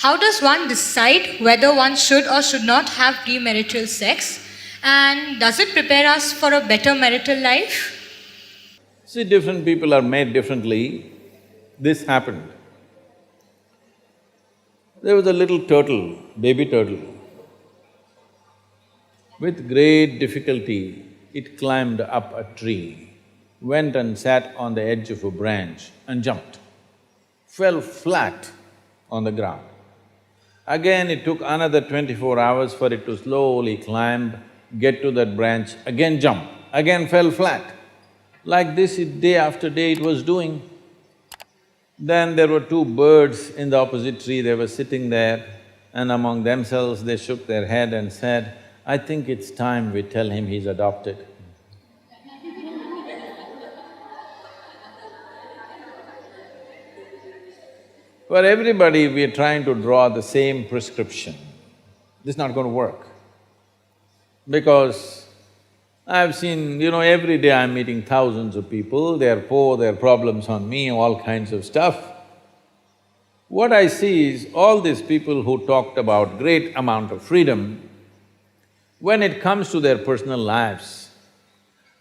How does one decide whether one should or should not have premarital sex? And does it prepare us for a better marital life? See, different people are made differently. This happened. There was a little turtle, baby turtle. With great difficulty, it climbed up a tree, went and sat on the edge of a branch and jumped, fell flat on the ground. Again, it took another 24 hours for it to slowly climb, get to that branch, again jump, again fell flat. Like this, day after day it was doing. Then there were two birds in the opposite tree, they were sitting there, and among themselves they shook their head and said, "I think it's time we tell him he's adopted." For everybody, we are trying to draw the same prescription. This is not going to work. Because I've seen, every day I'm meeting thousands of people, they're poor, their problems on me, all kinds of stuff. What I see is all these people who talked about great amount of freedom, when it comes to their personal lives,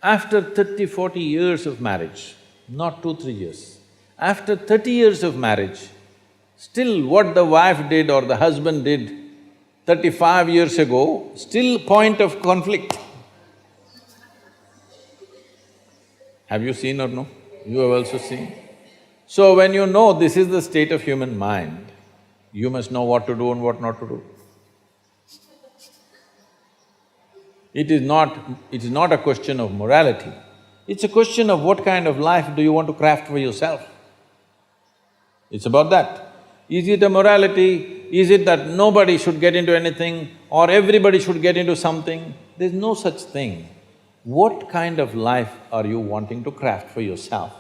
after 30, 40 years of marriage, not 2, 3 years, after 30 years of marriage, still what the wife did or the husband did 35 years ago, still point of conflict. Have you seen or no? You have also seen. So when you know this is the state of human mind, you must know what to do and what not to do. It is not a question of morality, it's a question of what kind of life do you want to craft for yourself. It's about that. Is it a morality? Is it that nobody should get into anything or everybody should get into something? There's no such thing. What kind of life are you wanting to craft for yourself?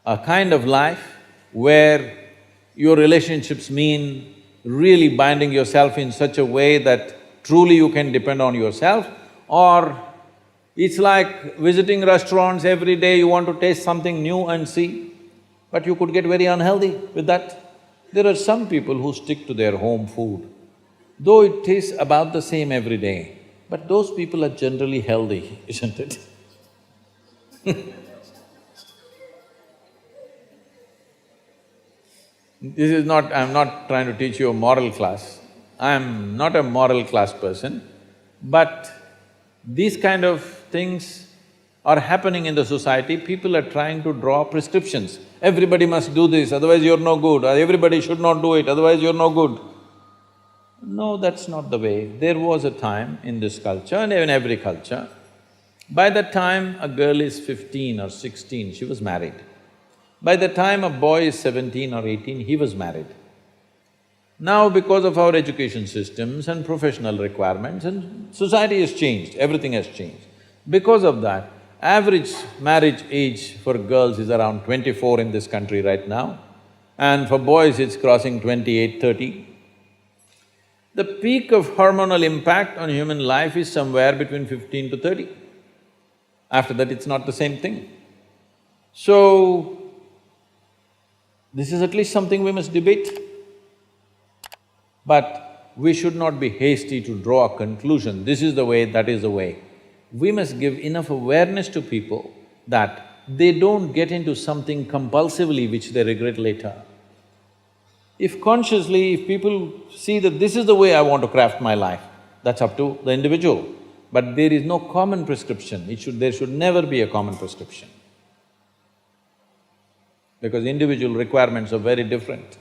A kind of life where your relationships mean really binding yourself in such a way that truly you can depend on yourself, or it's like visiting restaurants every day, you want to taste something new and see, but you could get very unhealthy with that. There are some people who stick to their home food, though it tastes about the same every day, but those people are generally healthy, isn't it? This is not… I'm not trying to teach you a moral class. I'm not a moral class person, but these kind of things are happening in the society. People are trying to draw prescriptions. Everybody must do this, otherwise you're no good, or everybody should not do it, otherwise you're no good. No, that's not the way. There was a time in this culture and in every culture, by the time a girl is 15 or 16, she was married. By the time a boy is 17 or 18, he was married. Now because of our education systems and professional requirements and society has changed, everything has changed. Because of that, average marriage age for girls is around 24 in this country right now, and for boys it's crossing 28, 30. The peak of hormonal impact on human life is somewhere between 15 to 30. After that, it's not the same thing. So, this is at least something we must debate. But we should not be hasty to draw a conclusion, this is the way, that is the way. We must give enough awareness to people that they don't get into something compulsively which they regret later. If consciously, if people see that this is the way I want to craft my life, that's up to the individual. But there is no common prescription, there should never be a common prescription. Because individual requirements are very different.